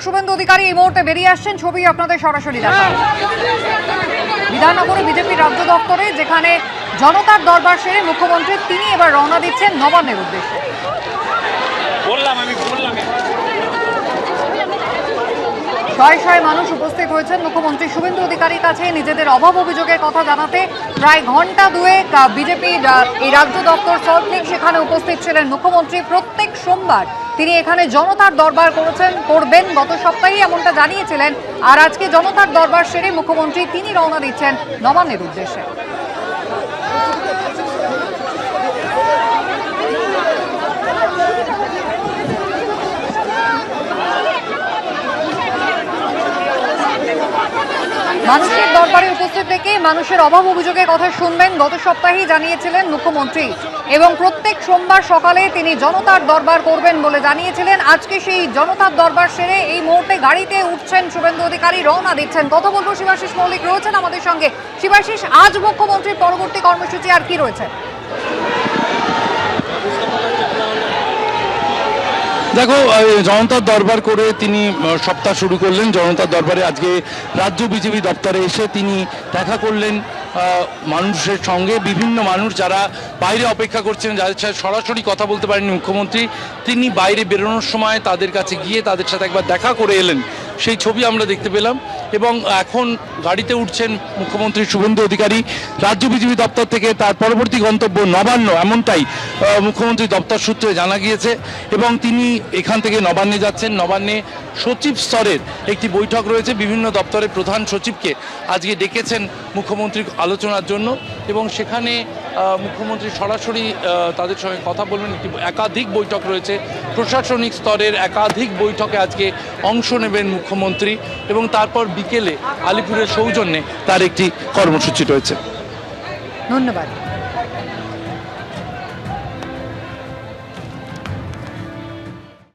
শুভেন্দু অধিকারী এই মুহূর্তে বেরিয়ে আসছেন, ছবি আপনাদের সরাসরি দেখাবো। বিধাননগরে বিজেপির রাজ্য দপ্তরে, যেখানে জনতার দরবার সেরে মুখ্যমন্ত্রী তিনি এবার রওনা দিচ্ছেন নবান্নের উদ্দেশ্যে। শয়ে শয়ে মানুষ উপস্থিত হয়েছেন মুখ্যমন্ত্রী শুভেন্দু অধিকারীর কাছে নিজেদের অভাব অভিযোগের কথা জানাতে। প্রায় ঘন্টা দুয়েক বিজেপির এই রাজ্য দপ্তর সল্টলেক, সেখানে উপস্থিত ছিলেন মুখ্যমন্ত্রী। প্রত্যেক সোমবার তিনি এখানে জনতার দরবার করবেন, গত সপ্তাহে এমনটা জানিয়েছিলেন। আর আজকে জনতার দরবার সেরে মুখ্যমন্ত্রী তিনি রওনা দিচ্ছেন নবান্নের উদ্দেশ্যে। মানুষের দরবারে উপস্থিত থেকে মানুষের অভাব অভিযোগের কথা শুনবেন, গত সপ্তাহেই জানিয়েছিলেন মুখ্যমন্ত্রী। এবং প্রত্যেক সোমবার সকালে তিনি জনতার দরবার করবেন বলে জানিয়েছিলেন। আজকে সেই জনতার দরবার সেরে এই মুহূর্তে গাড়িতে উঠছেন শুভেন্দু অধিকারী, রওনা দিচ্ছেন। কথা বলবো, শিবাশিস মৌলিক রয়েছেন আমাদের সঙ্গে। শিবাশিস, আজ মুখ্যমন্ত্রীর পরবর্তী কর্মসূচি আর কি রয়েছে? দেখো, জনতার দরবার করে তিনি সপ্তাহ শুরু করলেন। জনতার দরবারে আজকে রাজ্য বিজেপি দপ্তরে এসে তিনি দেখা করলেন মানুষের সঙ্গে। বিভিন্ন মানুষ যারা বাইরে অপেক্ষা করছেন, যাদের সাথে সরাসরি কথা বলতে পারেননি মুখ্যমন্ত্রী, তিনি বাইরে বেরোনোর সময় তাদের কাছে গিয়ে তাদের সাথে একবার দেখা করে এলেন, সেই ছবি আমরা দেখতে পেলাম। এবং এখন গাড়িতে উঠছেন মুখ্যমন্ত্রী শুভেন্দু অধিকারী রাজ্য বিজেপি দপ্তর থেকে। তার পরবর্তী গন্তব্য নবান্ন, এমনটাই মুখ্যমন্ত্রী দপ্তর সূত্রে জানা গিয়েছে। এবং তিনি এখান থেকে নবান্নে যাচ্ছেন। নবান্নে সচিব স্তরের একটি বৈঠক রয়েছে। বিভিন্ন দপ্তরের প্রধান সচিবকে আজকে ডেকেছেন মুখ্যমন্ত্রী আলোচনার জন্য, এবং সেখানে মুখ্যমন্ত্রী সরাসরি তাদের সঙ্গে কথা বলবেন। একটি একাধিক বৈঠক রয়েছে, প্রশাসনিক স্তরের একাধিক বৈঠকে আজকে অংশ নেবেন মুখ্যমন্ত্রী। এবং তারপর বিকেলে আলিপুরের সৌজন্যে তার একটি কর্মসূচি রয়েছে। ধন্যবাদ।